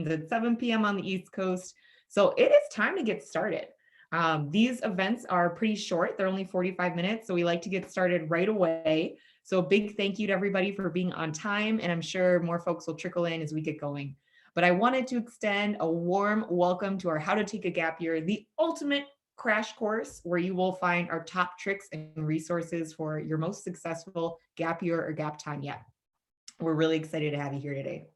begins at 7 p.m. on the East Coast. So it is time to get started. These events are pretty short. They're only 45 minutes. So we like to get started right away. So big thank you to everybody for being on time. And I'm sure more folks will trickle in as we get going. But I wanted to extend a warm welcome to our How to Take a Gap Year, the ultimate crash course where you will find our top tricks and resources for your most successful gap year or gap time yet. We're really excited to have you here today.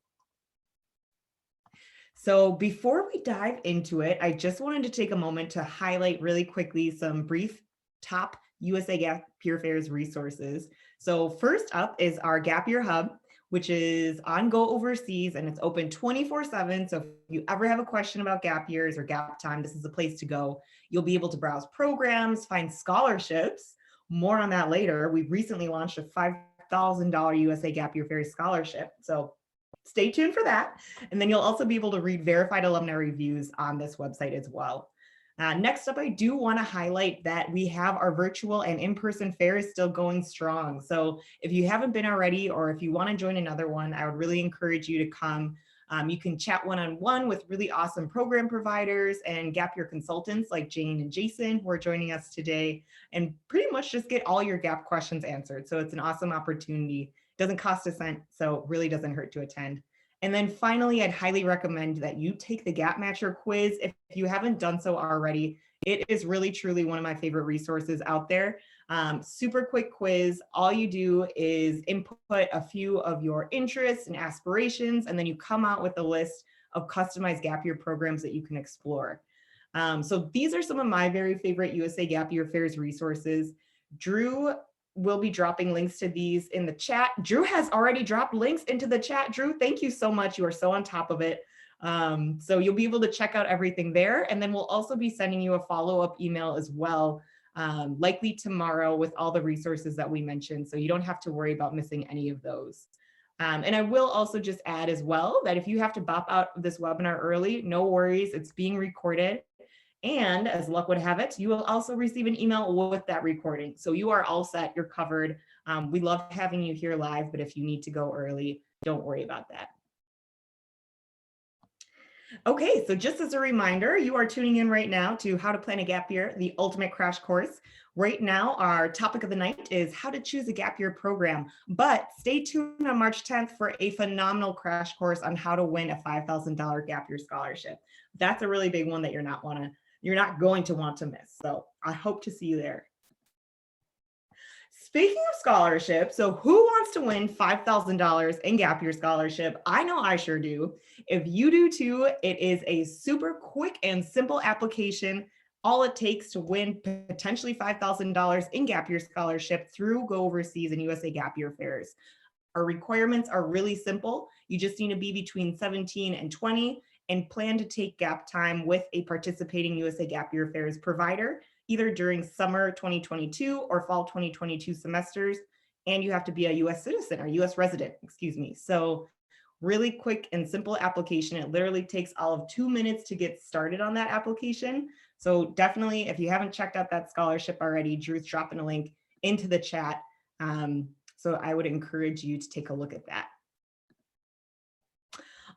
So before we dive into it, I just wanted to take a moment to highlight really quickly some brief top USA Gap Year Fairs resources. So first up is our Gap Year Hub, which is on Go Overseas, and it's open 24/7. So if you ever have a question about gap years or gap time, this is the place to go. You'll be able to browse programs, find scholarships. More on that later. We recently launched a $5,000 USA Gap Year Fair scholarship. So stay tuned for that. And then you'll also be able to read verified alumni reviews on this website as well. Next up, I do want to highlight that we have our virtual and in-person fairs still going strong. So if you haven't been already, or if you want to join another one, I would really encourage you to come. You can chat one-on-one with really awesome program providers and gap year consultants like Jane and Jason, who are joining us today, and pretty much just get all your gap questions answered. So it's an awesome opportunity. Doesn't cost a cent, so really doesn't hurt to attend. And then finally, I'd highly recommend that you take the Gap Matcher quiz if you haven't done so already. It is really, truly one of my favorite resources out there. Super quick quiz. All you do is input a few of your interests and aspirations, and then you come out with a list of customized gap year programs that you can explore. So these are some of my very favorite USA Gap Year Fairs resources. Drew will be dropping links to these in the chat. Drew has already dropped links into the chat. Drew, thank you so much. You are so on top of it. So you'll be able to check out everything there. And then we'll also be sending you a follow-up email as well, likely tomorrow, with all the resources that we mentioned. So you don't have to worry about missing any of those. And I will also just add as well that if you have to bop out of this webinar early, no worries, it's being recorded. And as luck would have it, you will also receive an email with that recording. So you are all set, you're covered. We love having you here live, but if you need to go early, don't worry about that. Okay, so just as a reminder, you are tuning in right now to How to Plan a Gap Year, the ultimate crash course. Right now, our topic of the night is how to choose a gap year program, but stay tuned on March 10th for a phenomenal crash course on how to win a $5,000 gap year scholarship. That's a really big one that you're not going to want to miss. So I hope to see you there. Speaking of scholarships, so who wants to win $5,000 in gap year scholarship? I know I sure do. If you do too, it is a super quick and simple application. All it takes to win potentially $5,000 in gap year scholarship through Go Overseas and USA Gap Year Fairs. Our requirements are really simple. You just need to be between 17 and 20 and plan to take gap time with a participating USA Gap Year Fairs provider, either during summer 2022 or fall 2022 semesters. And you have to be a US citizen or US resident, excuse me. So really quick and simple application. It literally takes all of 2 minutes to get started on that application. So definitely, if you haven't checked out that scholarship already, Drew's dropping a link into the chat. So I would encourage you to take a look at that.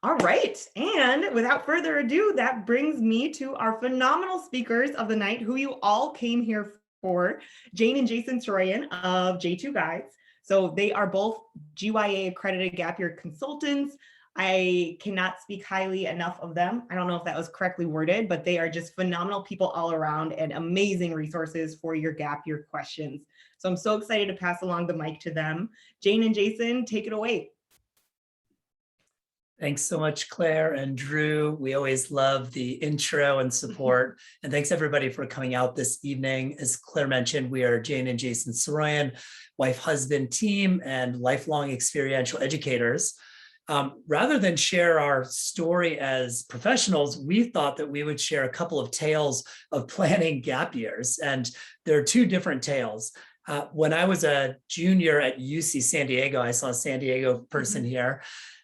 All right, and without further ado, that brings me to our phenomenal speakers of the night, who you all came here for, Jane and Jason Soroyan of J2 Guides. So they are both GYA accredited gap year consultants. I cannot speak highly enough of them. I don't know if that was correctly worded, but they are just phenomenal people all around and amazing resources for your gap year questions. So I'm so excited to pass along the mic to them. Jane and Jason, take it away. Thanks so much, Claire and Drew. We always love the intro and support. And thanks everybody for coming out this evening. As Claire mentioned, we are Jane and Jason Soroyan, wife-husband team and lifelong experiential educators. Rather than share our story as professionals, we thought that we would share a couple of tales of planning gap years. And there are two different tales. When I was a junior at UC San Diego, I saw a San Diego person here.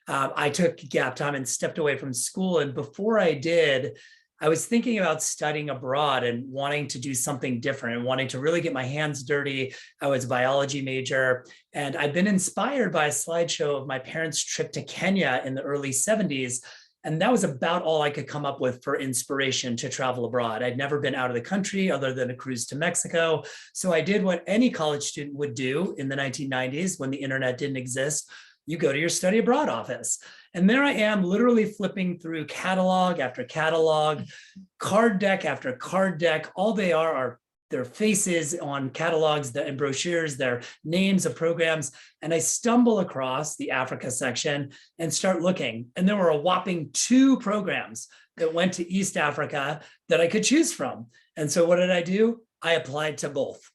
I took gap time and stepped away from school. And before I did, I was thinking about studying abroad and wanting to do something different and wanting to really get my hands dirty. I was a biology major, and I'd been inspired by a slideshow of my parents' trip to Kenya in the early 70s. And that was about all I could come up with for inspiration to travel abroad. I'd never been out of the country other than a cruise to Mexico. So I did what any college student would do in the 1990s when the internet didn't exist. You go to your study abroad office. And there I am literally flipping through catalog after catalog, card deck after card deck. All they are their faces on catalogs and brochures, their names of programs. And I stumble across the Africa section and start looking. And there were a whopping 2 programs that went to East Africa that I could choose from. And so what did I do? I applied to both.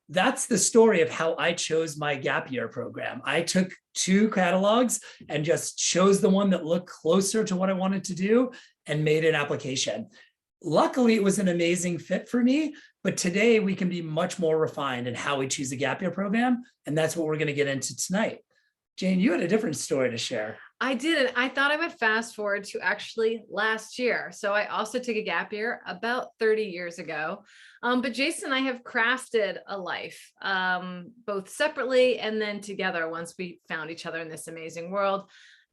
That's the story of how I chose my gap year program. I took 2 catalogs and just chose the one that looked closer to what I wanted to do and made an application. Luckily, it was an amazing fit for me, but today we can be much more refined in how we choose a gap year program. And that's what we're going to get into tonight. Jane, you had a different story to share. I did it. I thought I would fast forward to actually last year. So I also took a gap year about 30 years ago. But Jason and I have crafted a life, both separately and then together once we found each other in this amazing world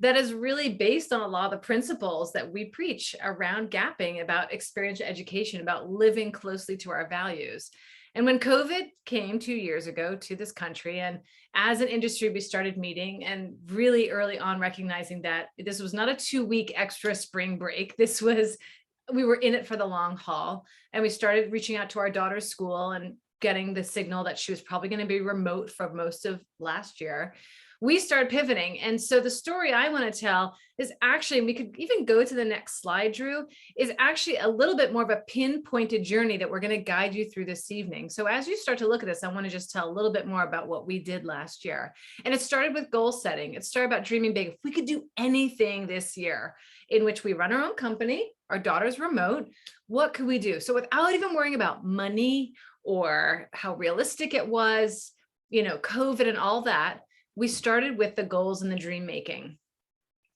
that is really based on a lot of the principles that we preach around gapping, about experiential education, about living closely to our values. And when COVID came 2 years ago to this country, and as an industry, we started meeting and really early on recognizing that this was not a 2-week extra spring break. We were in it for the long haul. And we started reaching out to our daughter's school and getting the signal that she was probably going to be remote for most of last year. We started pivoting. And so the story I want to tell is actually, and we could even go to the next slide, Drew, is actually a little bit more of a pinpointed journey that we're going to guide you through this evening. So as you start to look at this, I want to just tell a little bit more about what we did last year. And it started with goal setting. It started about dreaming big. If we could do anything this year in which we run our own company, our daughter's remote, what could we do? So without even worrying about money or how realistic it was, COVID and all that, we started with the goals and the dream making.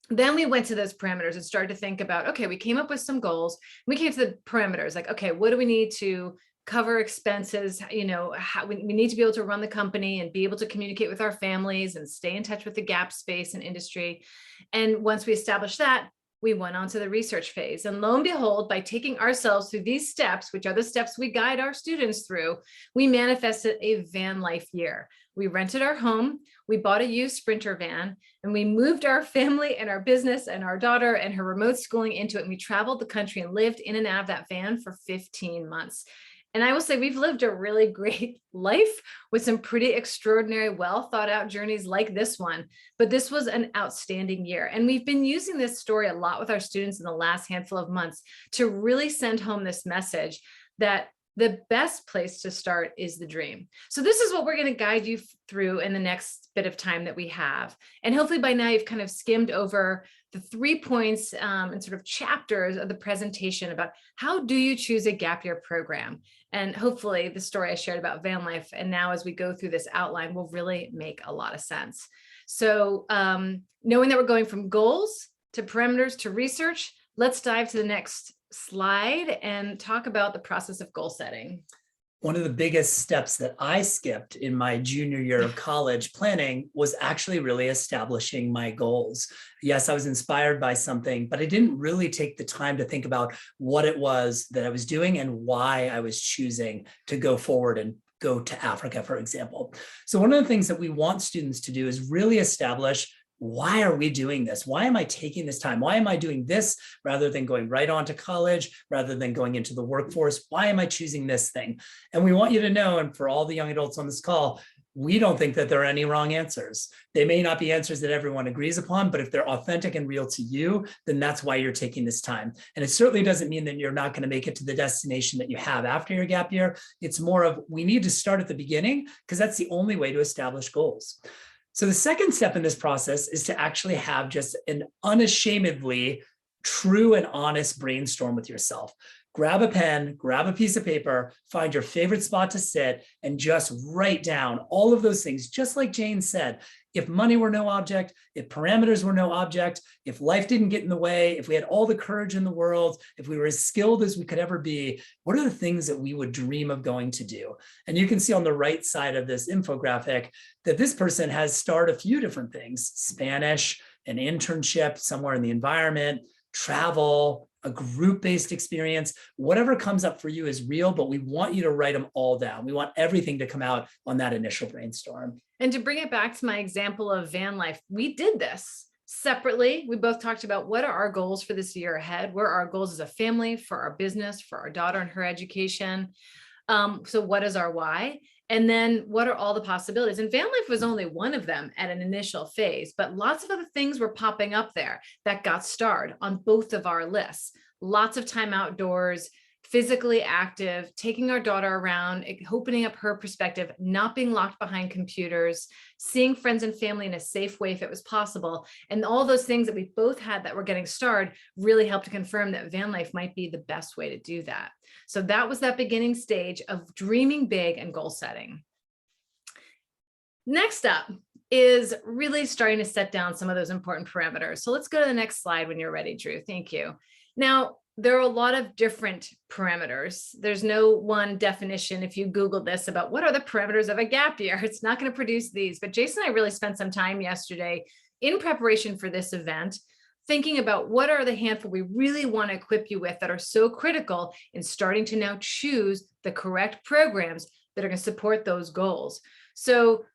Then we went to those parameters and started to think about, okay, we came up with some goals. We came to the parameters like, okay, what do we need to cover expenses? How we need to be able to run the company and be able to communicate with our families and stay in touch with the gap space and industry. And once we established that, we went on to the research phase. And lo and behold, by taking ourselves through these steps, which are the steps we guide our students through, we manifested a van life year. We rented our home, we bought a used Sprinter van, and we moved our family and our business and our daughter and her remote schooling into it. And we traveled the country and lived in and out of that van for 15 months. And I will say we've lived a really great life with some pretty extraordinary, well thought out journeys like this one. But this was an outstanding year. And we've been using this story a lot with our students in the last handful of months to really send home this message that the best place to start is the dream. So this is what we're going to guide you through in the next bit of time that we have. And hopefully by now you've kind of skimmed over the 3 points and sort of chapters of the presentation about how do you choose a gap year program. And hopefully the story I shared about van life and now as we go through this outline will really make a lot of sense. So knowing that we're going from goals to parameters to research, let's dive to the next slide and talk about the process of goal setting. One of the biggest steps that I skipped in my junior year of college planning was actually really establishing my goals. Yes, I was inspired by something, but I didn't really take the time to think about what it was that I was doing and why I was choosing to go forward and go to Africa, for example. So one of the things that we want students to do is really establish, why are we doing this? Why am I taking this time? Why am I doing this rather than going right on to college, rather than going into the workforce? Why am I choosing this thing? And we want you to know, and for all the young adults on this call, we don't think that there are any wrong answers. They may not be answers that everyone agrees upon, but if they're authentic and real to you, then that's why you're taking this time. And it certainly doesn't mean that you're not going to make it to the destination that you have after your gap year. It's more of, we need to start at the beginning because that's the only way to establish goals. So the second step in this process is to actually have just an unashamedly true and honest brainstorm with yourself. Grab a pen, grab a piece of paper, find your favorite spot to sit, and just write down all of those things, just like Jane said. If money were no object, if parameters were no object, if life didn't get in the way, if we had all the courage in the world, if we were as skilled as we could ever be, what are the things that we would dream of going to do? And you can see on the right side of this infographic that this person has starred a few different things: Spanish, an internship somewhere in the environment, travel, a group-based experience, whatever comes up for you is real, but we want you to write them all down. We want everything to come out on that initial brainstorm. And to bring it back to my example of van life, we did this separately. We both talked about what are our goals for this year ahead, where are our goals as a family, for our business, for our daughter and her education. So what is our why? And then what are all the possibilities? And van life was only one of them at an initial phase, but lots of other things were popping up there that got starred on both of our lists. Lots of time outdoors, physically active, taking our daughter around, opening up her perspective, not being locked behind computers, seeing friends and family in a safe way if it was possible. And all those things that we both had that were getting started really helped to confirm that van life might be the best way to do that. So that was that beginning stage of dreaming big and goal setting. Next up is really starting to set down some of those important parameters. So let's go to the next slide when you're ready, Drew. Thank you. Now, there are a lot of different parameters. There's no one definition. If you Google this about what are the parameters of a gap year, it's not going to produce these. But Jason and I really spent some time yesterday in preparation for this event, thinking about what are the handful we really want to equip you with that are so critical in starting to now choose the correct programs that are going to support those goals. So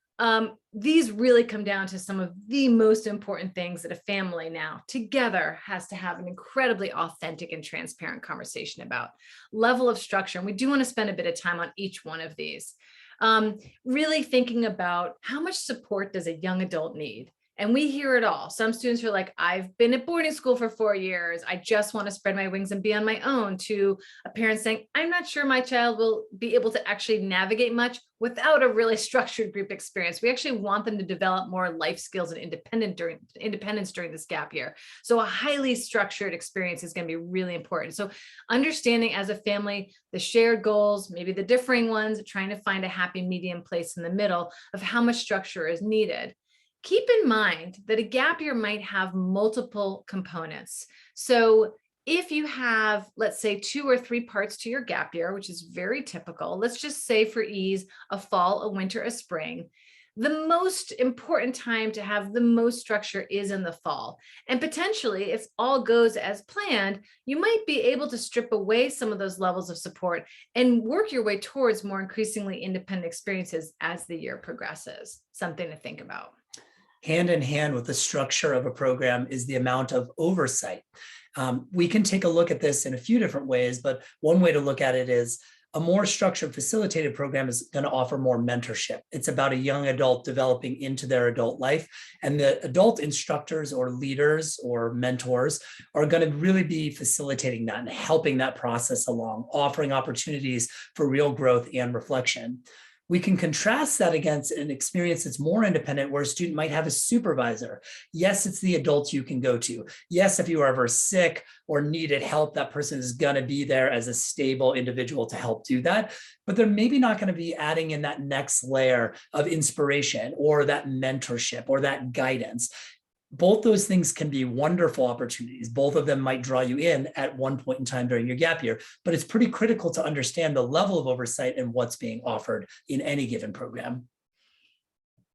these really come down to some of the most important things that a family now together has to have an incredibly authentic and transparent conversation about. Level of structure, and we do want to spend a bit of time on each one of these. Really thinking about how much support does a young adult need? And we hear it all. Some students are like, I've been at boarding school for 4 years. I just want to spread my wings and be on my own, to a parent saying, I'm not sure my child will be able to actually navigate much without a really structured group experience. We actually want them to develop more life skills and independence during this gap year. So a highly structured experience is going to be really important. So understanding as a family, the shared goals, maybe the differing ones, trying to find a happy medium place in the middle of how much structure is needed. Keep in mind that a gap year might have multiple components. So if you have, let's say, 2 or 3 parts to your gap year, which is very typical, let's just say for ease, a fall, a winter, a spring, the most important time to have the most structure is in the fall. And potentially, if all goes as planned, you might be able to strip away some of those levels of support and work your way towards more increasingly independent experiences as the year progresses. Something to think about. Hand in hand with the structure of a program is the amount of oversight. We can take a look at this in a few different ways, but one way to look at it is a more structured facilitated program is going to offer more mentorship. It's about a young adult developing into their adult life, and the adult instructors or leaders or mentors are going to really be facilitating that and helping that process along, offering opportunities for real growth and reflection. We can contrast that against an experience that's more independent, where a student might have a supervisor. Yes, it's the adults you can go to. Yes, if you are ever sick or needed help, that person is going to be there as a stable individual to help do that. But they're maybe not going to be adding in that next layer of inspiration or that mentorship or that guidance. Both those things can be wonderful opportunities. Both of them might draw you in at one point in time during your gap year, but it's pretty critical to understand the level of oversight and what's being offered in any given program.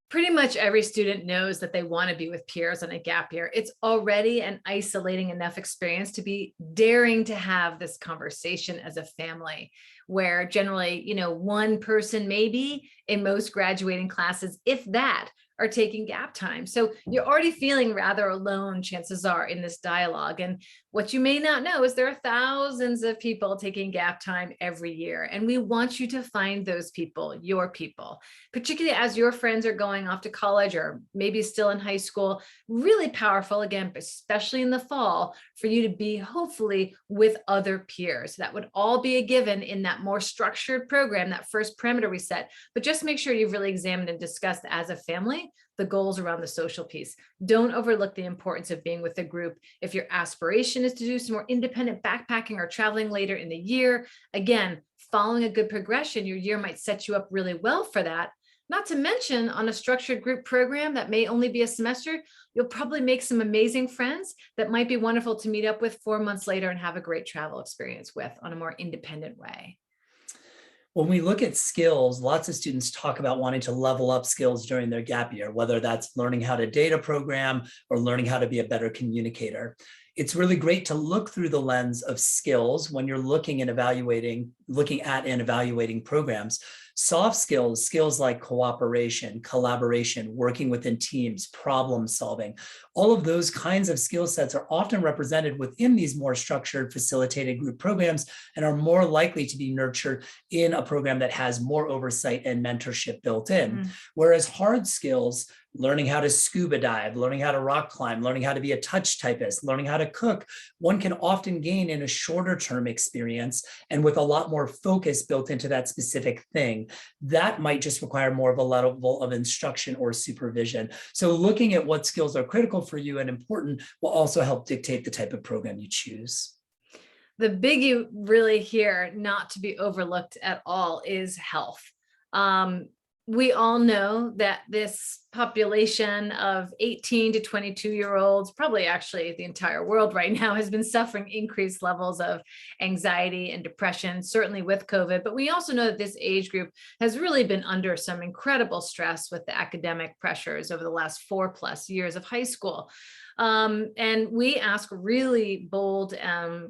Pretty much every student knows that they want to be with peers on a gap year. It's already an isolating enough experience to be daring to have this conversation as a family, where generally, one person maybe in most graduating classes, if that, are taking gap time. So you're already feeling rather alone, chances are, in this dialogue. And what you may not know is there are thousands of people taking gap time every year. And we want you to find those people, your people, particularly as your friends are going off to college or maybe still in high school. Really powerful, again, especially in the fall, for you to be hopefully with other peers. That would all be a given in that more structured program, that first parameter we set. But just make sure you've really examined and discussed as a family the goals around the social piece. Don't overlook the importance of being with a group. If your aspiration is to do some more independent backpacking or traveling later in the year, again, following a good progression, your year might set you up really well for that. Not to mention, on a structured group program that may only be a semester, you'll probably make some amazing friends that might be wonderful to meet up with 4 months later and have a great travel experience with on a more independent way. When we look at skills, lots of students talk about wanting to level up skills during their gap year, whether that's learning how to date a program or learning how to be a better communicator. it's really great to look through the lens of skills when you're looking at and evaluating programs. Soft skills, skills like cooperation, collaboration, working within teams, problem solving, all of those kinds of skill sets are often represented within these more structured, facilitated group programs and are more likely to be nurtured in a program that has more oversight and mentorship built in. Whereas hard skills, learning how to scuba dive, learning how to rock climb, learning how to be a touch typist, learning how to cook, one can often gain in a shorter term experience and with a lot more focus built into that specific thing. That might just require more of a level of instruction or supervision. So looking at what skills are critical for you and important will also help dictate the type of program you choose. The biggie really here, not to be overlooked at all, is health. We all know that this population of 18 to 22-year-olds, probably actually the entire world right now, has been suffering increased levels of anxiety and depression, certainly with COVID. But we also know that this age group has really been under some incredible stress with the academic pressures over the last 4+ years of high school. And we ask really bold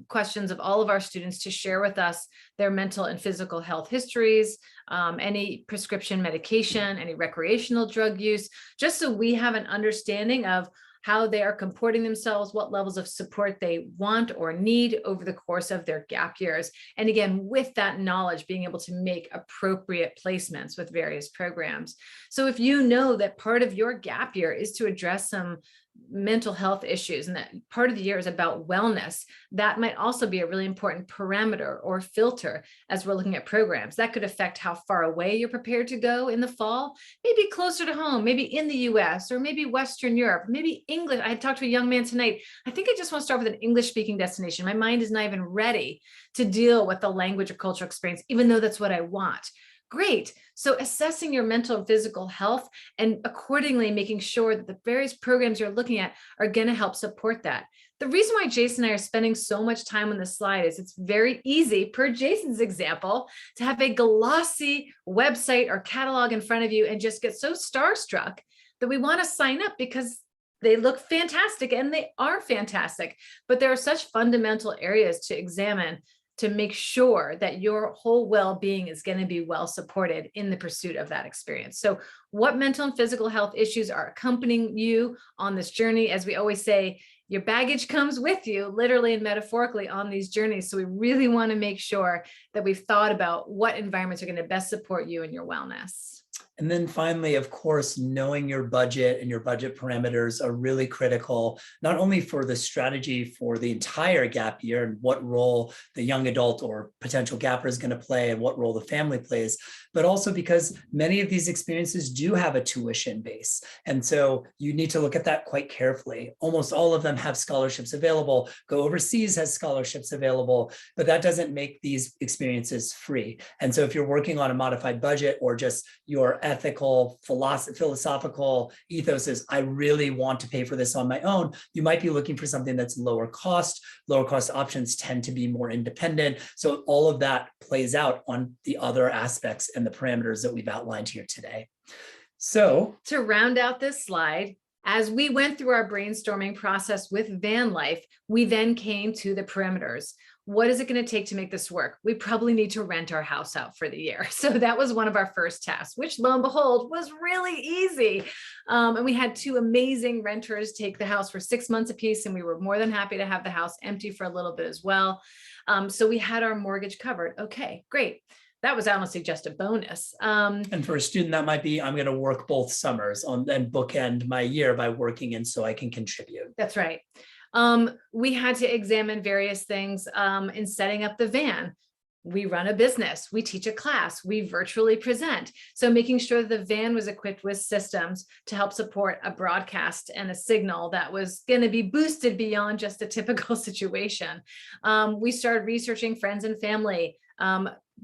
questions of all of our students to share with us their mental and physical health histories, any prescription medication, any recreational drug use, just so we have an understanding of how they are comporting themselves, what levels of support they want or need over the course of their gap years. And again, with that knowledge, being able to make appropriate placements with various programs. So if you know that part of your gap year is to address some mental health issues and that part of the year is about wellness, that might also be a really important parameter or filter as we're looking at programs. That could affect how far away you're prepared to go in the fall, maybe closer to home, maybe in the US or maybe Western Europe, maybe English. I talked to a young man tonight. I think I just want to start with an English speaking destination. My mind is not even ready to deal with the language or cultural experience, even though that's what I want. Great. So assessing your mental and physical health and accordingly making sure that the various programs you're looking at are going to help support that. The reason why Jason and I are spending so much time on this slide is it's very easy, per Jason's example, to have a glossy website or catalog in front of you and just get so starstruck that we want to sign up because they look fantastic and they are fantastic. But there are such fundamental areas to examine to make sure that your whole well-being is going to be well supported in the pursuit of that experience. So what mental and physical health issues are accompanying you on this journey? As we always say, your baggage comes with you, literally and metaphorically, on these journeys. So we really want to make sure that we've thought about what environments are going to best support you and your wellness. And then finally, of course, knowing your budget and your budget parameters are really critical, not only for the strategy for the entire gap year and what role the young adult or potential gapper is going to play and what role the family plays, but also because many of these experiences do have a tuition base. And so you need to look at that quite carefully. Almost all of them have scholarships available. Go Overseas has scholarships available, but that doesn't make these experiences free. And so if you're working on a modified budget or just your ethical, philosophical ethos is, I really want to pay for this on my own, you might be looking for something that's lower cost. Lower cost options tend to be more independent. So all of that plays out on the other aspects and the parameters that we've outlined here today. So to round out this slide, as we went through our brainstorming process with van life, we then came to the perimeters. What is it going to take to make this work? We probably need to rent our house out for the year. So that was one of our first tasks, which lo and behold was really easy. And we had 2 amazing renters take the house for 6 months apiece, and we were more than happy to have the house empty for a little bit as well. So we had our mortgage covered. Okay, great. That was honestly just a bonus. And for a student, that might be, I'm going to work both summers and bookend my year by working in so I can contribute. That's right. We had to examine various things in setting up the van. We run a business, we teach a class, we virtually present. So making sure the van was equipped with systems to help support a broadcast and a signal that was going to be boosted beyond just a typical situation. We started researching friends and family,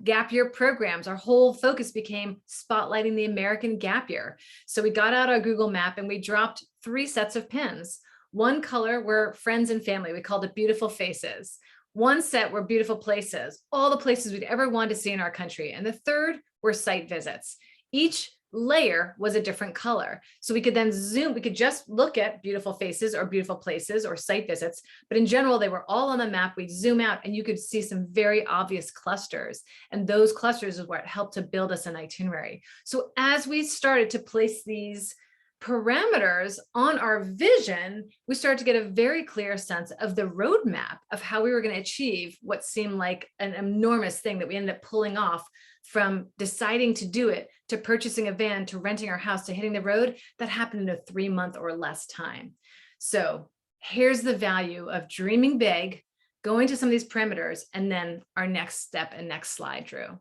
gap year programs. Our whole focus became spotlighting the American gap year. So we got out our Google map and we dropped 3 sets of pins. One color were friends and family. We called it beautiful faces. One set were beautiful places, all the places we'd ever wanted to see in our country. And the third were site visits. Each layer was a different color. So we could then zoom, we could just look at beautiful faces or beautiful places or site visits, but in general, they were all on the map. We'd zoom out and you could see some very obvious clusters. And those clusters is what helped to build us an itinerary. So as we started to place these parameters on our vision, we started to get a very clear sense of the roadmap of how we were going to achieve what seemed like an enormous thing that we ended up pulling off, from deciding to do it, to purchasing a van, to renting our house, to hitting the road. That happened in a 3-month or less time. So here's the value of dreaming big, going to some of these parameters, and then our next step and next slide, Drew.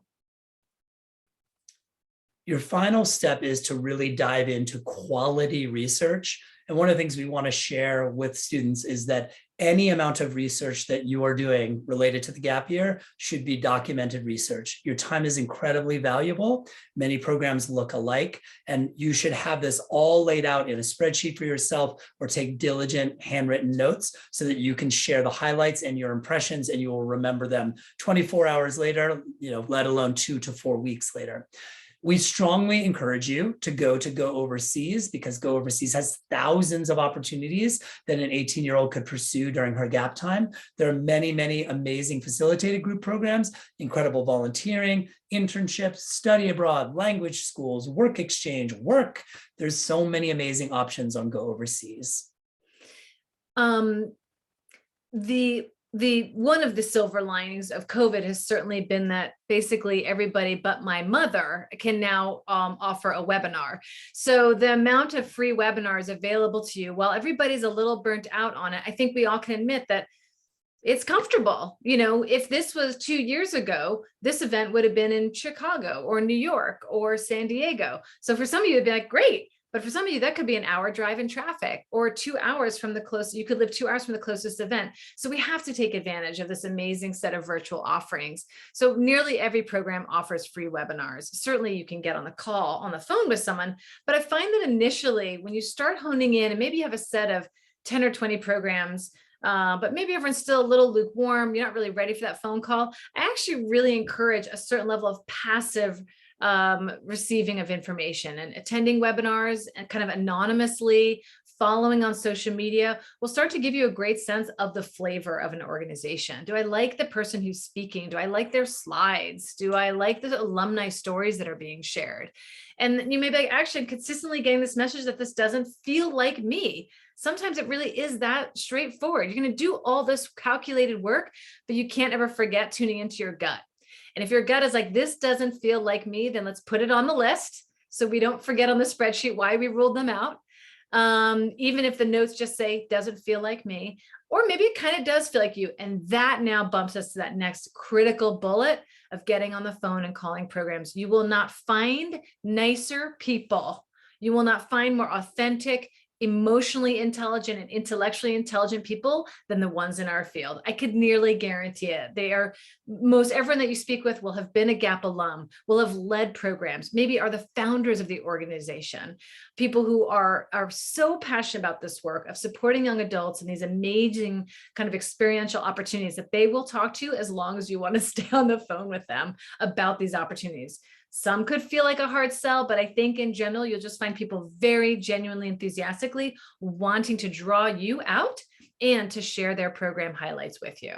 Your final step is to really dive into quality research. And one of the things we want to share with students is that any amount of research that you are doing related to the gap year should be documented research. Your time is incredibly valuable. Many programs look alike, and you should have this all laid out in a spreadsheet for yourself, or take diligent handwritten notes so that you can share the highlights and your impressions, and you will remember them 24 hours later, let alone 2 to 4 weeks later. We strongly encourage you to go overseas, because Go Overseas has thousands of opportunities that an 18-year-old could pursue during her gap time. There are many, many amazing facilitated group programs, incredible volunteering, internships, study abroad, language schools, work exchange, work. There's so many amazing options on Go Overseas. The one of the silver linings of COVID has certainly been that basically everybody but my mother can now offer a webinar. So the amount of free webinars available to you, while everybody's a little burnt out on it, I think we all can admit that it's comfortable. If this was 2 years ago, this event would have been in Chicago or New York or San Diego. So for some of you, it'd be like, great. But for some of you, that could be an hour drive in traffic, or 2 hours from the closest. You could live 2 hours from the closest event. So we have to take advantage of this amazing set of virtual offerings. So nearly every program offers free webinars. Certainly you can get on the phone with someone, but I find that initially when you start honing in, and maybe you have a set of 10 or 20 programs, but maybe everyone's still a little lukewarm, you're not really ready for that phone call, I actually really encourage a certain level of passive receiving of information, and attending webinars and kind of anonymously following on social media will start to give you a great sense of the flavor of an organization. Do I like the person who's speaking? Do I like their slides? Do I like the alumni stories that are being shared? And you may be actually consistently getting this message that this doesn't feel like me. Sometimes it really is that straightforward. You're going to do all this calculated work, but you can't ever forget tuning into your gut. And if your gut is like, this doesn't feel like me, then let's put it on the list so we don't forget on the spreadsheet why we ruled them out. Even if the notes just say, doesn't feel like me, or maybe it kind of does feel like you. And that now bumps us to that next critical bullet of getting on the phone and calling programs. You will not find nicer people. You will not find more authentic, emotionally intelligent and intellectually intelligent people than the ones in our field. I could nearly guarantee it. Everyone that you speak with will have been a GAP alum, will have led programs, maybe are the founders of the organization, people who are so passionate about this work of supporting young adults and these amazing kind of experiential opportunities that they will talk to you as long as you want to stay on the phone with them about these opportunities. Some could feel like a hard sell, but I think in general, you'll just find people very genuinely, enthusiastically wanting to draw you out and to share their program highlights with you.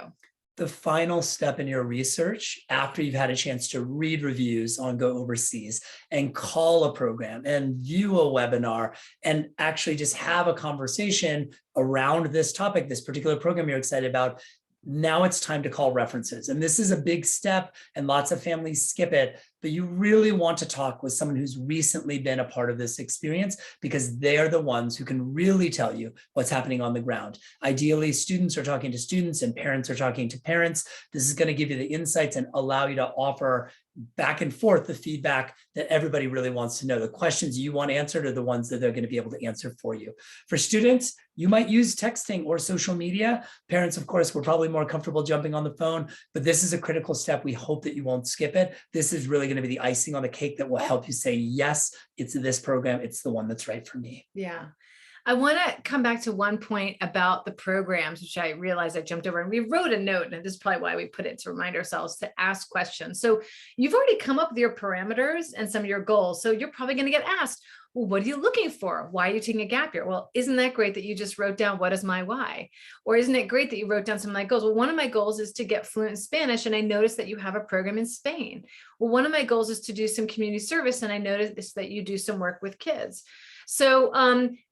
The final step in your research, after you've had a chance to read reviews on Go Overseas and call a program and view a webinar and actually just have a conversation around this topic, this particular program you're excited about, now it's time to call references. And this is a big step and lots of families skip it, but you really want to talk with someone who's recently been a part of this experience, because they're the ones who can really tell you what's happening on the ground. Ideally, students are talking to students and parents are talking to parents. This is going to give you the insights and allow you to offer back and forth the feedback that everybody really wants to know. The questions you want answered are the ones that they're going to be able to answer for you. For students, you might use texting or social media. Parents, of course, we're probably more comfortable jumping on the phone, but this is a critical step. We hope that you won't skip it. This is really going to be the icing on the cake that will help you say, yes, it's this program. It's the one that's right for me. Yeah. I want to come back to one point about the programs, which I realized I jumped over, and we wrote a note, and this is probably why we put it, to remind ourselves to ask questions. So you've already come up with your parameters and some of your goals. So you're probably going to get asked, well, what are you looking for? Why are you taking a gap year? Well, isn't that great that you just wrote down what is my why? Or isn't it great that you wrote down some of my goals? Well, one of my goals is to get fluent in Spanish, and I noticed that you have a program in Spain. Well, one of my goals is to do some community service, and I noticed that you do some work with kids. So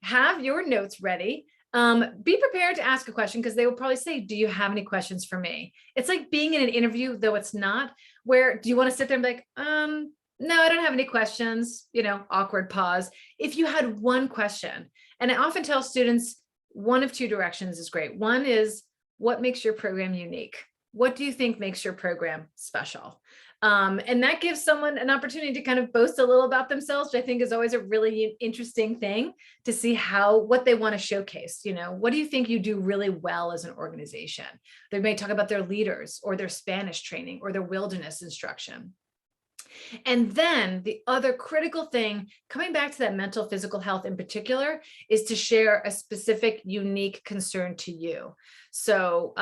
have your notes ready. Be prepared to ask a question, because they will probably say, do you have any questions for me? It's like being in an interview, though it's not, where do you want to sit there and be like, no, I don't have any questions, awkward pause. If you had one question, and I often tell students, one of two directions is great. One is, what makes your program unique? What do you think makes your program special? And that gives someone an opportunity to kind of boast a little about themselves, which I think is always a really interesting thing to see what they want to showcase. What do you think you do really well as an organization? They may talk about their leaders, or their Spanish training, or their wilderness instruction. And then the other critical thing, coming back to that mental, physical health in particular, is to share a specific, unique concern to you. So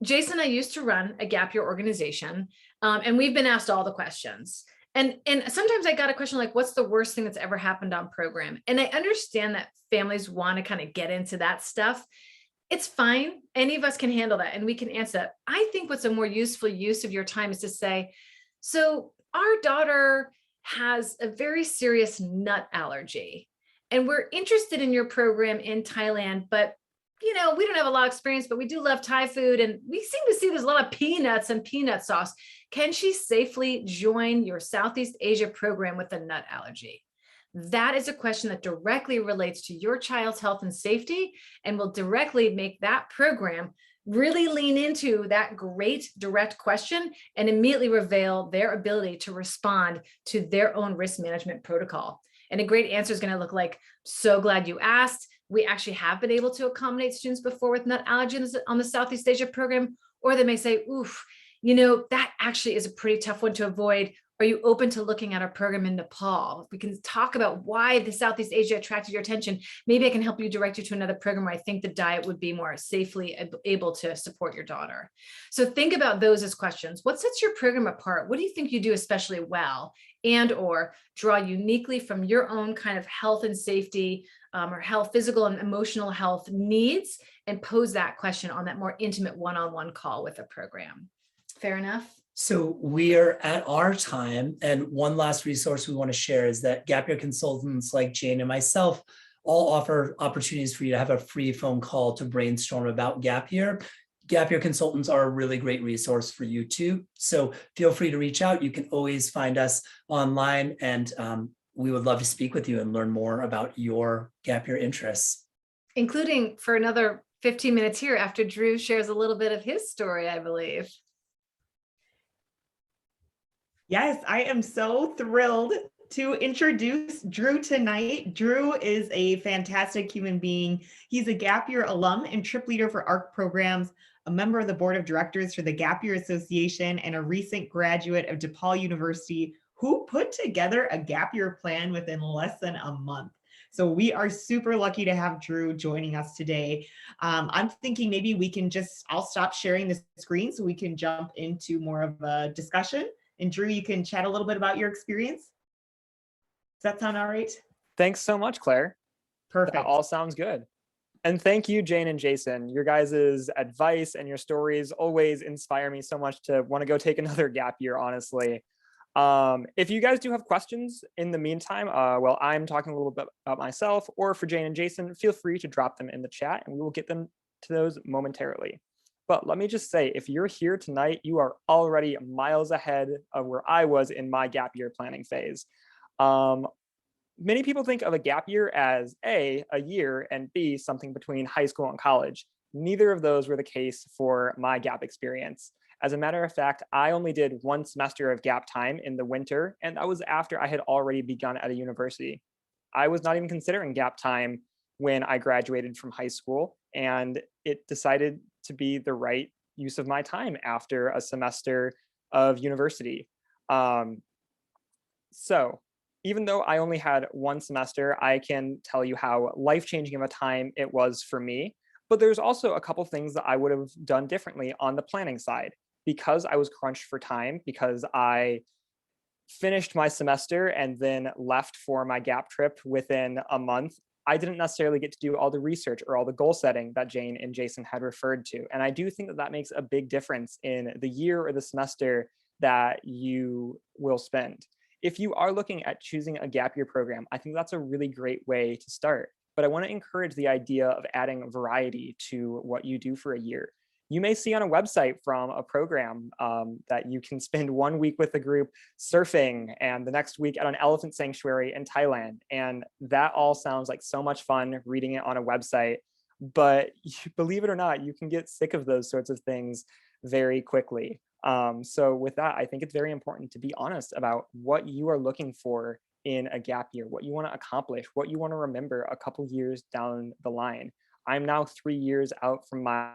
Jason and I used to run a gap year organization, and we've been asked all the questions. And sometimes I got a question like, what's the worst thing that's ever happened on program? And I understand that families want to kind of get into that stuff. It's fine. Any of us can handle that, and we can answer that. I think what's a more useful use of your time is to say, so our daughter has a very serious nut allergy, and we're interested in your program in Thailand, but we don't have a lot of experience, but we do love Thai food, and we seem to see there's a lot of peanuts and peanut sauce. Can she safely join your Southeast Asia program with a nut allergy? That is a question that directly relates to your child's health and safety, and will directly make that program really lean into that great direct question and immediately reveal their ability to respond to their own risk management protocol. And a great answer is going to look like, so glad you asked. We actually have been able to accommodate students before with nut allergens on the Southeast Asia program. Or they may say, oof, that actually is a pretty tough one to avoid. Are you open to looking at our program in Nepal? We can talk about why the Southeast Asia attracted your attention. Maybe I can help you direct you to another program where I think the diet would be more safely able to support your daughter. So think about those as questions. What sets your program apart? What do you think you do especially well? And or draw uniquely from your own kind of health and safety or health, physical and emotional health needs, and pose that question on that more intimate one-on-one call with a program. Fair enough? So we are at our time, and one last resource we want to share is that gap year consultants like Jane and myself all offer opportunities for you to have a free phone call to brainstorm about gap year. Gap year consultants are a really great resource for you too. So feel free to reach out. You can always find us online, and we would love to speak with you and learn more about your gap year interests. Including for another 15 minutes here after Drew shares a little bit of his story, I believe. Yes, I am so thrilled to introduce Drew tonight. Drew is a fantastic human being. He's a Gap Year alum and trip leader for ARC programs, a member of the board of directors for the Gap Year Association, and a recent graduate of DePaul University who put together a Gap Year plan within less than a month. So we are super lucky to have Drew joining us today. I'm thinking maybe I'll stop sharing the screen so we can jump into more of a discussion. And Drew, you can chat a little bit about your experience. Does that sound all right? Thanks so much, Claire. Perfect. That all sounds good. And thank you, Jane and Jason. Your guys' advice and your stories always inspire me so much to want to go take another gap year, honestly. If you guys do have questions in the meantime, while I'm talking a little bit about myself, or for Jane and Jason, feel free to drop them in the chat and we will get them to those momentarily. But let me just say, if you're here tonight, you are already miles ahead of where I was in my gap year planning phase. Many people think of a gap year as A, a year, and B, something between high school and college. Neither of those were the case for my gap experience. As a matter of fact, I only did one semester of gap time in the winter, and that was after I had already begun at a university. I was not even considering gap time when I graduated from high school, and it decided to be the right use of my time after a semester of university. So even though I only had one semester, I can tell you how life-changing of a time it was for me. But there's also a couple things that I would have done differently on the planning side. Because I was crunched for time, because I finished my semester and then left for my gap trip within a month, I didn't necessarily get to do all the research or all the goal setting that Jane and Jason had referred to. And I do think that that makes a big difference in the year or the semester that you will spend. If you are looking at choosing a gap year program, I think that's a really great way to start. But I want to encourage the idea of adding variety to what you do for a year. You may see on a website from a program that you can spend 1 week with a group surfing and the next week at an elephant sanctuary in Thailand. And that all sounds like so much fun reading it on a website. But believe it or not, you can get sick of those sorts of things very quickly. So with that, I think it's very important to be honest about what you are looking for in a gap year, what you want to accomplish, what you want to remember a couple years down the line. I'm now 3 years out from my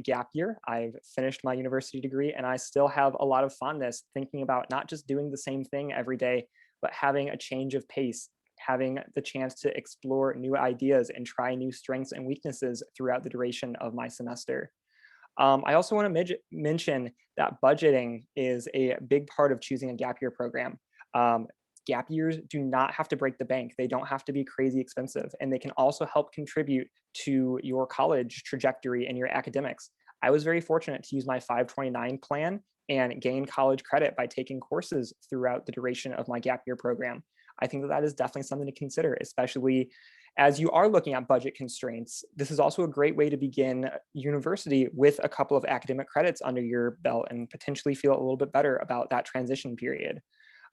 gap year. I've finished my university degree and I still have a lot of fondness thinking about not just doing the same thing every day, but having a change of pace, having the chance to explore new ideas and try new strengths and weaknesses throughout the duration of my semester. I also want to mention that budgeting is a big part of choosing a gap year program. Gap years do not have to break the bank. They don't have to be crazy expensive, and they can also help contribute to your college trajectory and your academics. I was very fortunate to use my 529 plan and gain college credit by taking courses throughout the duration of my gap year program. I think that that is definitely something to consider, especially as you are looking at budget constraints. This is also a great way to begin university with a couple of academic credits under your belt and potentially feel a little bit better about that transition period.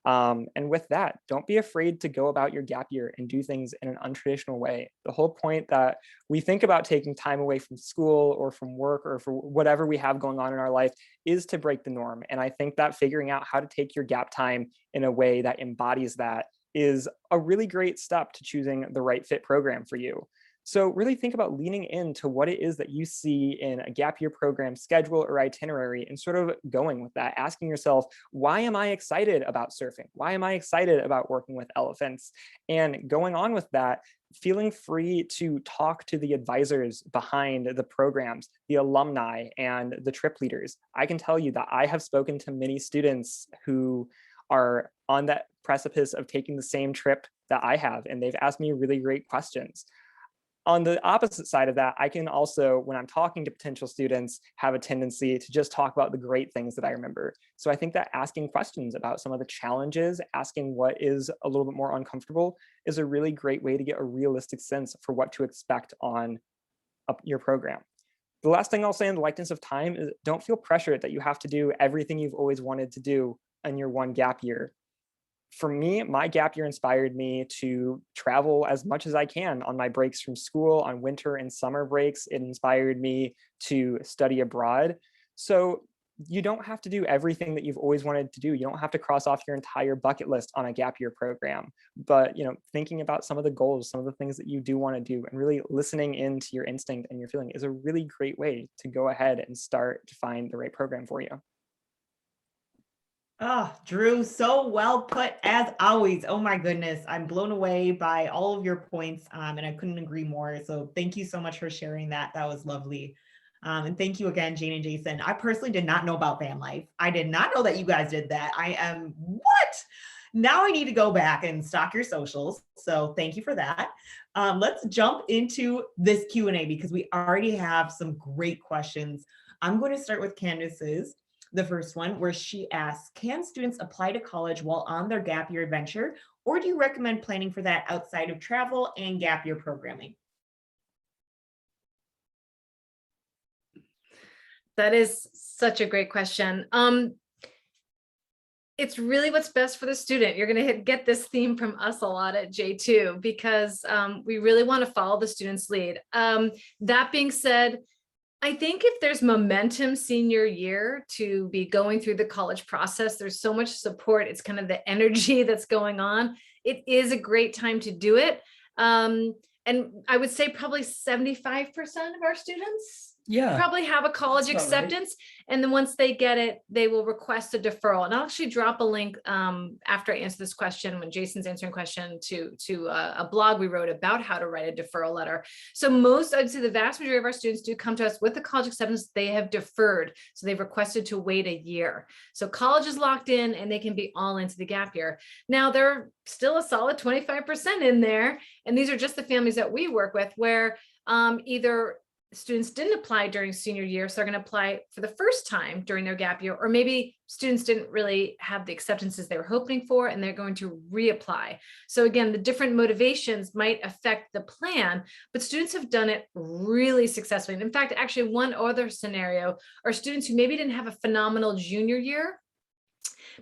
And with that, don't be afraid to go about your gap year and do things in an untraditional way. The whole point that we think about taking time away from school or from work or for whatever we have going on in our life is to break the norm. And I think that figuring out how to take your gap time in a way that embodies that is a really great step to choosing the right fit program for you. So really think about leaning into what it is that you see in a gap year program schedule or itinerary and sort of going with that, asking yourself, why am I excited about surfing? Why am I excited about working with elephants? And going on with that, feeling free to talk to the advisors behind the programs, the alumni and the trip leaders. I can tell you that I have spoken to many students who are on that precipice of taking the same trip that I have, and they've asked me really great questions. On the opposite side of that, I can also, when I'm talking to potential students, have a tendency to just talk about the great things that I remember. So I think that asking questions about some of the challenges, asking what is a little bit more uncomfortable is a really great way to get a realistic sense for what to expect on your program. The last thing I'll say in the likeness of time is don't feel pressured that you have to do everything you've always wanted to do in your one gap year. For me, my gap year inspired me to travel as much as I can on my breaks from school, on winter and summer breaks. It inspired me to study abroad. So you don't have to do everything that you've always wanted to do. You don't have to cross off your entire bucket list on a gap year program. But thinking about some of the goals, some of the things that you do want to do, and really listening into your instinct and your feeling is a really great way to go ahead and start to find the right program for you. Oh, Drew, so well put as always. Oh my goodness. I'm blown away by all of your points and I couldn't agree more. So thank you so much for sharing that. That was lovely. And thank you again, Jane and Jason. I personally did not know about van life. I did not know that you guys did that. I am, what? Now I need to go back and stalk your socials. So thank you for that. Let's jump into this Q&A because we already have some great questions. I'm going to start with Candace's. The first one, where she asks, can students apply to college while on their gap year adventure, or do you recommend planning for that outside of travel and gap year programming? That is such a great question. It's really what's best for the student. You're going to get this theme from us a lot at J2 because we really want to follow the student's lead. That being said, I think if there's momentum senior year to be going through the college process, there's so much support. It's kind of the energy that's going on. It is a great time to do it. And I would say probably 75% of our students Yeah. probably have a college That's about right. acceptance. And then once they get it, they will request a deferral. And I'll actually drop a link after I answer this question, when Jason's answering question, to a blog we wrote about how to write a deferral letter. So I'd say the vast majority of our students do come to us with the college acceptance. They have deferred. So they've requested to wait a year. So college is locked in and they can be all into the gap year. Now there are still a solid 25% in there. And these are just the families that we work with, where either students didn't apply during senior year, so they're going to apply for the first time during their gap year, or maybe students didn't really have the acceptances they were hoping for, and they're going to reapply. So again, the different motivations might affect the plan, but students have done it really successfully. And in fact, actually one other scenario are students who maybe didn't have a phenomenal junior year,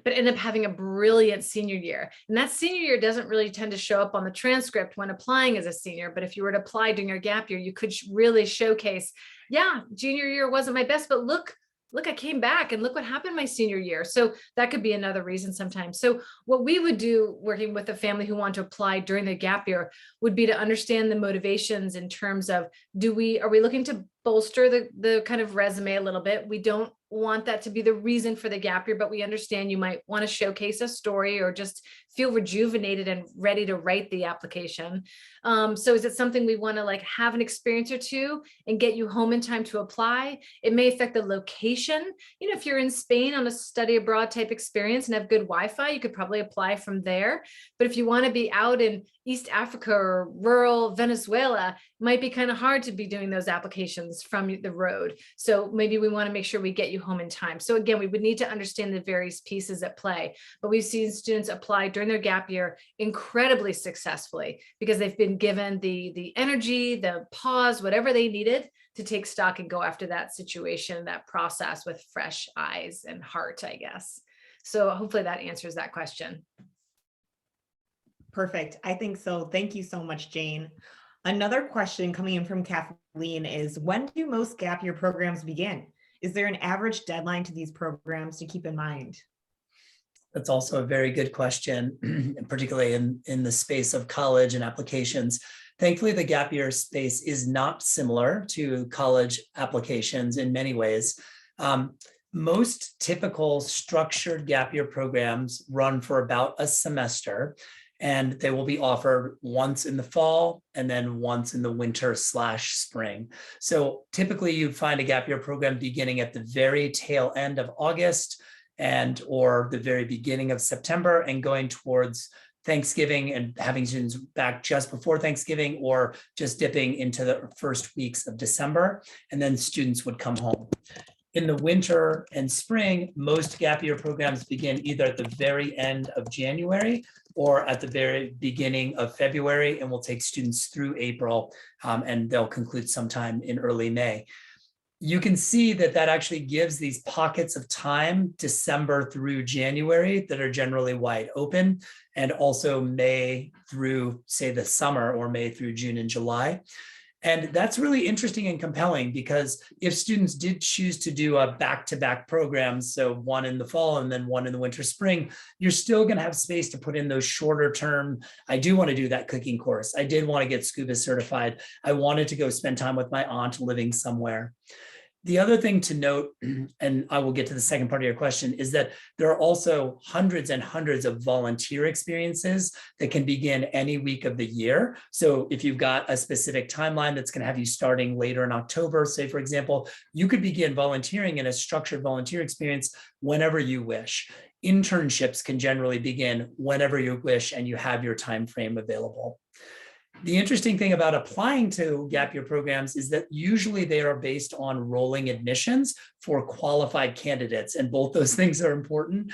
but end up having a brilliant senior year. And that senior year doesn't really tend to show up on the transcript when applying as a senior. But if you were to apply during your gap year, you could really showcase, yeah, junior year wasn't my best, but look, I came back and look what happened my senior year. So that could be another reason sometimes. So what we would do working with a family who want to apply during the gap year would be to understand the motivations in terms of, are we looking to bolster the kind of resume a little bit? We don't want that to be the reason for the gap year, but we understand you might want to showcase a story or just feel rejuvenated and ready to write the application. So is it something we want to like have an experience or two and get you home in time to apply? It may affect the location. You know, if you're in Spain on a study abroad type experience and have good Wi-Fi, you could probably apply from there. But if you want to be out in East Africa or rural Venezuela, it might be kind of hard to be doing those applications from the road. So maybe we want to make sure we get you home in time. So again, we would need to understand the various pieces at play, but we've seen students apply during their gap year incredibly successfully because they've been given the energy, the pause, whatever they needed to take stock and go after that situation, that process with fresh eyes and heart, I guess. So hopefully that answers that question. Perfect. I think so. Thank you so much, Jane. Another question coming in from Kathleen is, when do most gap year programs begin? Is there an average deadline to these programs to keep in mind? That's also a very good question, particularly in the space of college and applications. Thankfully, the gap year space is not similar to college applications in many ways. Most typical structured gap year programs run for about a semester, and they will be offered once in the fall and then once in the winter/spring. So typically you'd find a gap year program beginning at the very tail end of August or the very beginning of September and going towards Thanksgiving and having students back just before Thanksgiving or just dipping into the first weeks of December, and then students would come home. In the winter and spring, most gap year programs begin either at the very end of January or at the very beginning of February, and will take students through April, and they'll conclude sometime in early May. You can see that actually gives these pockets of time, December through January, that are generally wide open, and also May through, say, the summer, or May through June and July. And that's really interesting and compelling, because if students did choose to do a back-to-back program, so one in the fall and then one in the winter spring, you're still going to have space to put in those shorter term. I do want to do that cooking course. I did want to get scuba certified. I wanted to go spend time with my aunt living somewhere. The other thing to note, and I will get to the second part of your question, is that there are also hundreds and hundreds of volunteer experiences that can begin any week of the year. So if you've got a specific timeline that's going to have you starting later in October, say, for example, you could begin volunteering in a structured volunteer experience whenever you wish. Internships can generally begin whenever you wish and you have your time frame available. The interesting thing about applying to gap year programs is that usually they are based on rolling admissions for qualified candidates, and both those things are important.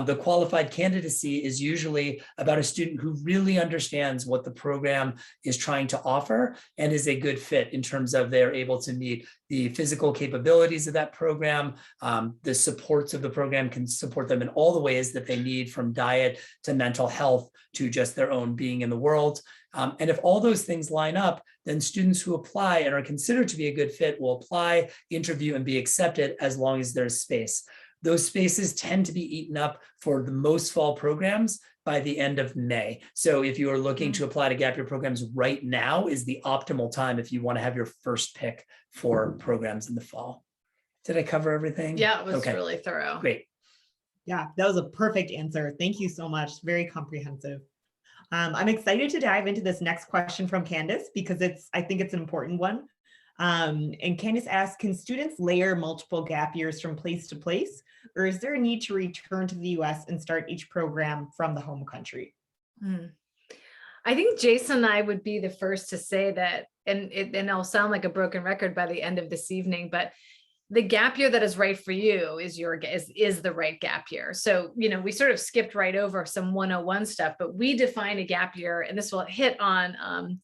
The qualified candidacy is usually about a student who really understands what the program is trying to offer and is a good fit in terms of they're able to meet the physical capabilities of that program. The supports of the program can support them in all the ways that they need, from diet to mental health to just their own being in the world. And if all those things line up, then students who apply and are considered to be a good fit will apply, interview, and be accepted as long as there's space. those spaces tend to be eaten up for the most fall programs by the end of May. So if you are looking to apply to gap year programs right now is the optimal time if you want to have your first pick for programs in the fall. Did I cover everything? Yeah, it was Okay, really thorough. great. Yeah, that was a perfect answer. Thank you so much. Very comprehensive. I'm excited to dive into this next question from Candace because I think it's an important one. And Candace asks, can students layer multiple gap years from place to place, or is there a need to return to the US and start each program from the home country? I think Jason and I would be the first to say that, and it'll sound like a broken record by the end of this evening, but the gap year that is right for you is the right gap year. So, we sort of skipped right over some 101 stuff, but we define a gap year, and this will hit on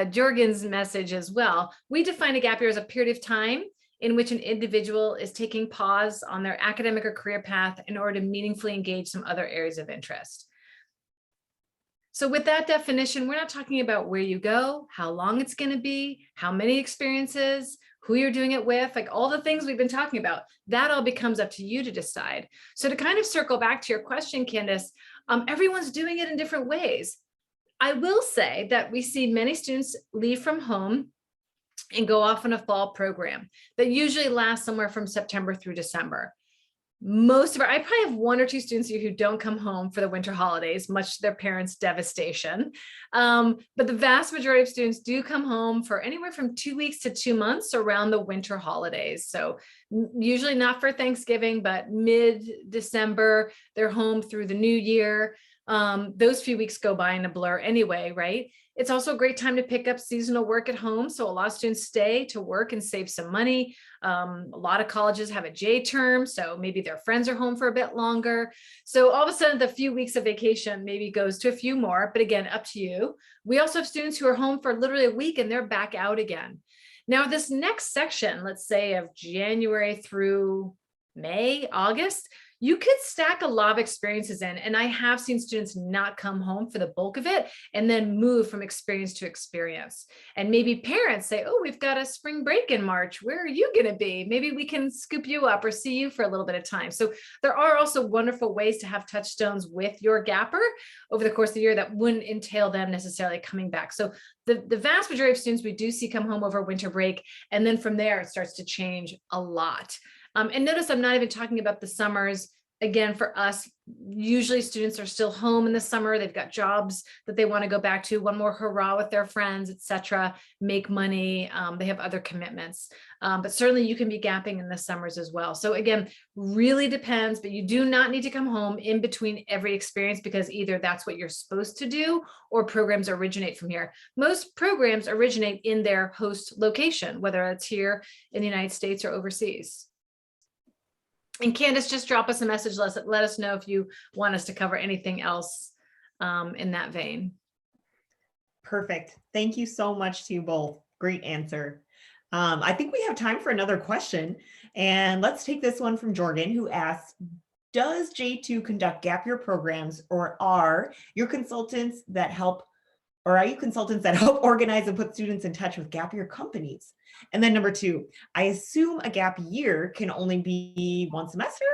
Jorgen's message as well. We define a gap year as a period of time in which an individual is taking pause on their academic or career path in order to meaningfully engage some other areas of interest. So with that definition, we're not talking about where you go, how long it's going to be, how many experiences, who you're doing it with, like all the things we've been talking about. That all becomes up to you to decide. So to kind of circle back to your question, Candace, everyone's doing it in different ways. I will say that we see many students leave from home and go off on a fall program that usually lasts somewhere from September through December. I probably have one or two students here who don't come home for the winter holidays, much to their parents' devastation. But the vast majority of students do come home for anywhere from 2 weeks to 2 months around the winter holidays. So usually not for Thanksgiving, but mid-December, they're home through the new year. Those few weeks go by in a blur anyway, right? It's also a great time to pick up seasonal work at home. So a lot of students stay to work and save some money. A lot of colleges have a J term, so maybe their friends are home for a bit longer. So all of a sudden, the few weeks of vacation maybe goes to a few more, but again, up to you. We also have students who are home for literally a week and they're back out again. Now, this next section, let's say of January through May, August, you could stack a lot of experiences in, and I have seen students not come home for the bulk of it and then move from experience to experience. And maybe parents say, oh, we've got a spring break in March. Where are you going to be? Maybe we can scoop you up or see you for a little bit of time. So there are also wonderful ways to have touchstones with your gapper over the course of the year that wouldn't entail them necessarily coming back. So the vast majority of students we do see come home over winter break, and then from there it starts to change a lot. And notice I'm not even talking about the summers. Again, for us, usually students are still home in the summer. They've got jobs that they want to go back to, one more hurrah with their friends, etc., make money. They have other commitments. But certainly you can be gapping in the summers as well. So again, really depends, but you do not need to come home in between every experience because either that's what you're supposed to do or programs originate from here. Most programs originate in their host location, whether it's here in the United States or overseas. And Candace, just drop us a message. Let us know if you want us to cover anything else in that vein. Perfect. Thank you so much to you both. Great answer. I think we have time for another question. And let's take this one from Jorgen, who asks, does J2 conduct gap year programs, or are you consultants that help organize and put students in touch with gap year companies? And then number two, I assume a gap year can only be one semester?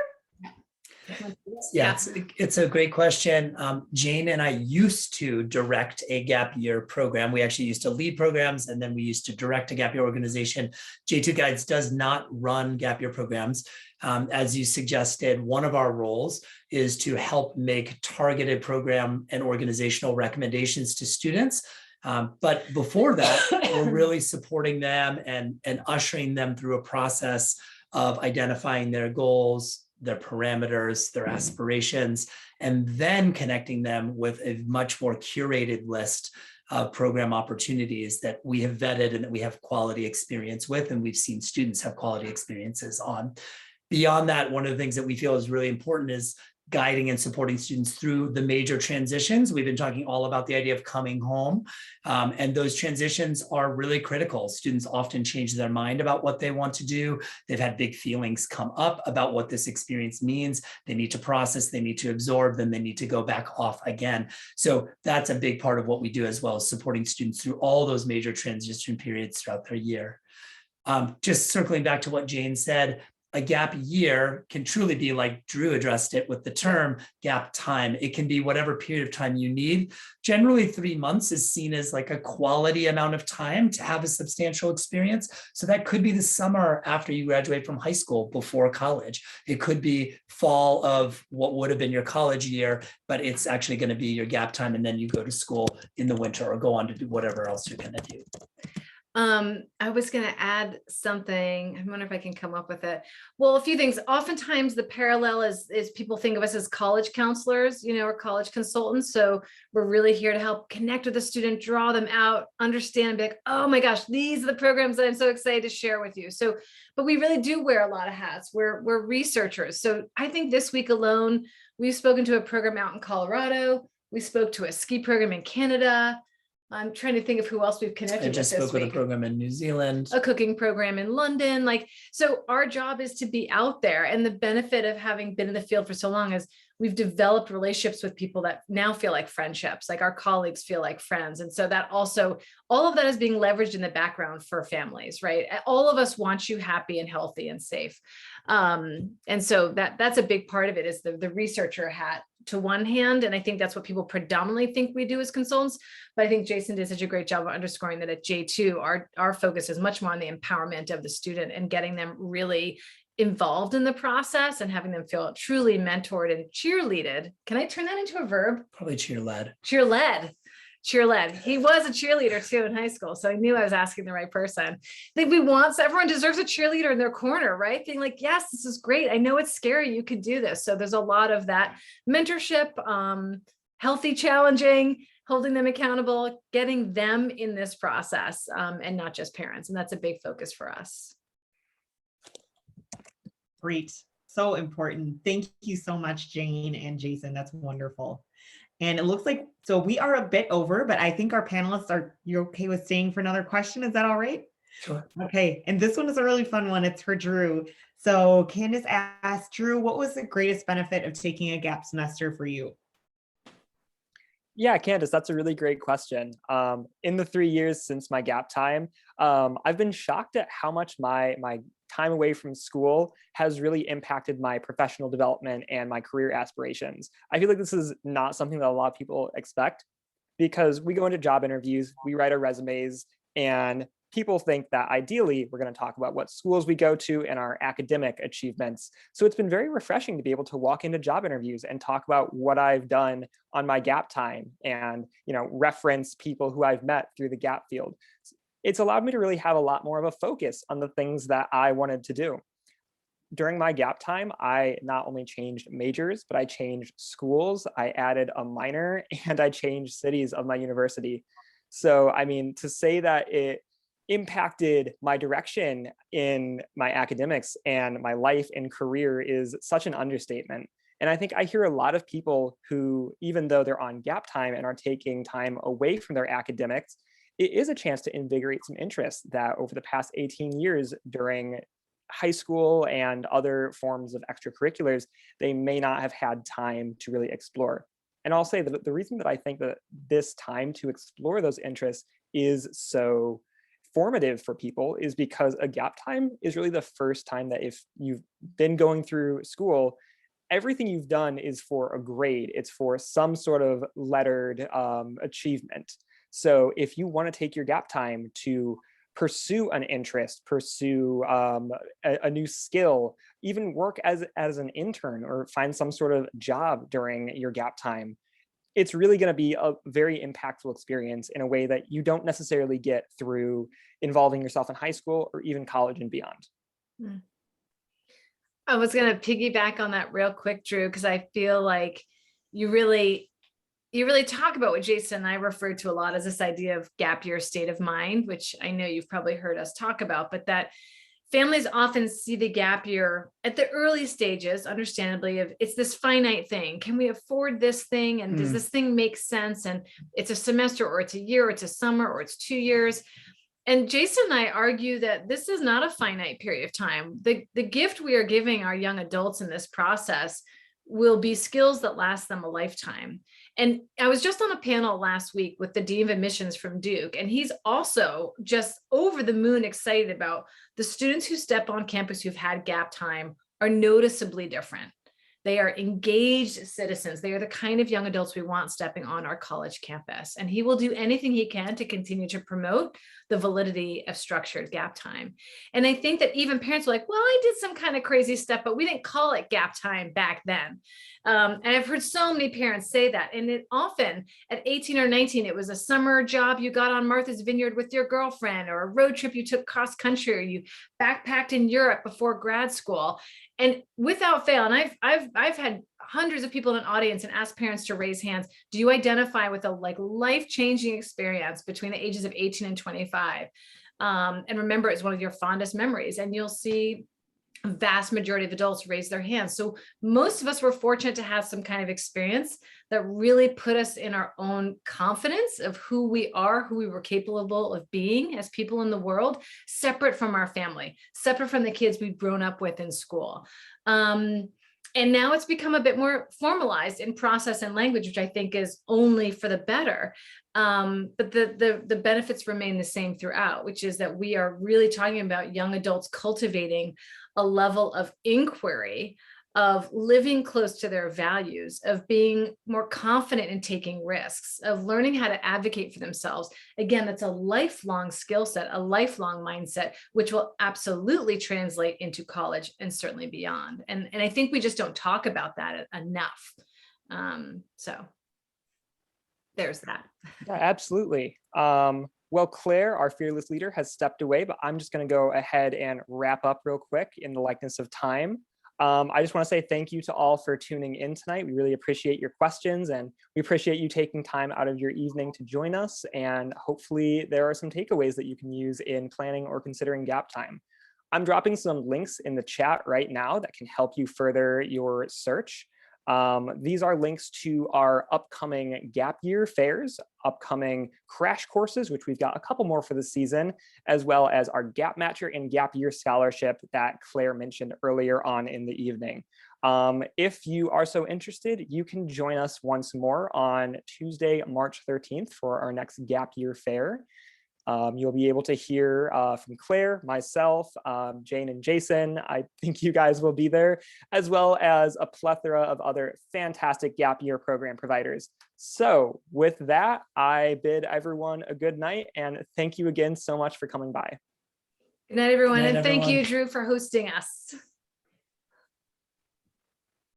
Yeah, it's a great question. Jane and I used to direct a gap year program. We actually used to lead programs, and then we used to direct a gap year organization. J2 Guides does not run gap year programs. As you suggested, one of our roles is to help make targeted program and organizational recommendations to students. But before that, we're really supporting them and ushering them through a process of identifying their goals, their parameters, their aspirations, and then connecting them with a much more curated list of program opportunities that we have vetted and that we have quality experience with, and we've seen students have quality experiences on. Beyond that, one of the things that we feel is really important is guiding and supporting students through the major transitions. We've been talking all about the idea of coming home, and those transitions are really critical. Students often change their mind about what they want to do. They've had big feelings come up about what this experience means. They need to process, they need to absorb, then they need to go back off again. So that's a big part of what we do as well, as supporting students through all those major transition periods throughout their year. Just circling back to what Jane said, a gap year can truly be, like Drew addressed it with the term, gap time. It can be whatever period of time you need. Generally, 3 months is seen as like a quality amount of time to have a substantial experience. So that could be the summer after you graduate from high school, before college. It could be fall of what would have been your college year, but it's actually going to be your gap time, and then you go to school in the winter or go on to do whatever else you're going to do. I was going to add something. I wonder if I can come up with it. Well, a few things. Oftentimes the parallel is people think of us as college counselors, or college consultants. So we're really here to help connect with the student, draw them out, understand, be like, oh my gosh, these are the programs that I'm so excited to share with you. So, but we really do wear a lot of hats. We're researchers. So I think this week alone, we've spoken to a program out in Colorado. We spoke to a ski program in Canada. I'm trying to think of who else we've connected I with just this spoke with a week. program in New Zealand. A cooking program in London. So our job is to be out there. And the benefit of having been in the field for so long is we've developed relationships with people that now feel like friendships, like our colleagues feel like friends. And so that also, all of that is being leveraged in the background for families, right? All of us want you happy and healthy and safe. And so that's a big part of it, is the researcher hat to one hand. And I think that's what people predominantly think we do as consultants. But I think Jason did such a great job of underscoring that at J2, our focus is much more on the empowerment of the student and getting them really involved in the process and having them feel truly mentored and cheerleaded. Can I turn that into a verb? Probably cheer-led. Cheer-led. He was a cheerleader too in high school. So I knew I was asking the right person. I think everyone deserves a cheerleader in their corner, right? Being like, yes, this is great. I know it's scary. You could do this. So there's a lot of that mentorship, healthy, challenging, holding them accountable, getting them in this process, and not just parents. And that's a big focus for us. Great. So important. Thank you so much, Jane and Jason. That's wonderful. And it looks like, so we are a bit over, but I think our panelists you're okay with staying for another question? Is that all right? Sure. Okay. And this one is a really fun one. It's for Drew. So Candace asked, Drew, what was the greatest benefit of taking a gap semester for you? Yeah, Candace, that's a really great question. In the 3 years since my gap time, I've been shocked at how much my time away from school has really impacted my professional development and my career aspirations. I feel like this is not something that a lot of people expect, because we go into job interviews, we write our resumes, and people think that ideally we're going to talk about what schools we go to and our academic achievements. So it's been very refreshing to be able to walk into job interviews and talk about what I've done on my gap time and, reference people who I've met through the gap field. It's allowed me to really have a lot more of a focus on the things that I wanted to do. During my gap time, I not only changed majors, but I changed schools, I added a minor, and I changed cities of my university. So, to say that it impacted my direction in my academics and my life and career is such an understatement. And I think I hear a lot of people who, even though they're on gap time and are taking time away from their academics, it is a chance to invigorate some interest that over the past 18 years during high school and other forms of extracurriculars, they may not have had time to really explore. And I'll say that the reason that I think that this time to explore those interests is so formative for people is because a gap time is really the first time that if you've been going through school, everything you've done is for a grade. It's for some sort of lettered achievement. So if you want to take your gap time to pursue an interest, pursue a new skill, even work as an intern or find some sort of job during your gap time, it's really going to be a very impactful experience in a way that you don't necessarily get through involving yourself in high school or even college and beyond. I was going to piggyback on that real quick, Drew, because I feel like you really talk about what Jason and I refer to a lot as this idea of gap year state of mind, which I know you've probably heard us talk about, but that families often see the gap year at the early stages, understandably, of it's this finite thing. Can we afford this thing? And does this thing make sense? And it's a semester, or it's a year, or it's a summer, or it's 2 years. And Jason and I argue that this is not a finite period of time. The gift we are giving our young adults in this process will be skills that last them a lifetime. And I was just on a panel last week with the Dean of Admissions from Duke, and he's also just over the moon excited about the students who step on campus who've had gap time are noticeably different. They are engaged citizens. They are the kind of young adults we want stepping on our college campus. And he will do anything he can to continue to promote the validity of structured gap time. And I think that even parents are like, well, I did some kind of crazy stuff, but we didn't call it gap time back then. And I've heard so many parents say that. And it often at 18 or 19, it was a summer job you got on Martha's Vineyard with your girlfriend, or a road trip you took cross country, or you backpacked in Europe before grad school. And without fail, and I've had hundreds of people in an audience and asked parents to raise hands. Do you identify with a life-changing experience between the ages of 18 and 25? And remember, it's one of your fondest memories. And you'll see a vast majority of adults raise their hands. So most of us were fortunate to have some kind of experience that really put us in our own confidence of who we are, who we were capable of being as people in the world, separate from our family, separate from the kids we've grown up with in school. And now it's become a bit more formalized in process and language, which I think is only for the better. But the benefits remain the same throughout, which is that we are really talking about young adults cultivating a level of inquiry, of living close to their values, of being more confident in taking risks, of learning how to advocate for themselves. Again, that's a lifelong skill set, a lifelong mindset, which will absolutely translate into college and certainly beyond. And I think we just don't talk about that enough. So there's that. Yeah, absolutely. Well, Claire, our fearless leader, has stepped away, but I'm just going to go ahead and wrap up real quick in the likeness of time. I just want to say thank you to all for tuning in tonight. We really appreciate your questions, and we appreciate you taking time out of your evening to join us. And hopefully there are some takeaways that you can use in planning or considering gap time. I'm dropping some links in the chat right now that can help you further your search. These are links to our upcoming gap year fairs, upcoming crash courses, which we've got a couple more for the season, as well as our Gap Matcher and Gap Year Scholarship that Claire mentioned earlier on in the evening. If you are so interested, you can join us once more on Tuesday, March 13th for our next Gap Year Fair. You'll be able to hear from Claire, myself, Jane and Jason. I think you guys will be there, as well as a plethora of other fantastic gap year program providers. So with that, I bid everyone a good night, and thank you again so much for coming by. Good night, everyone. Good night, And thank everyone. you, Drew, for hosting us.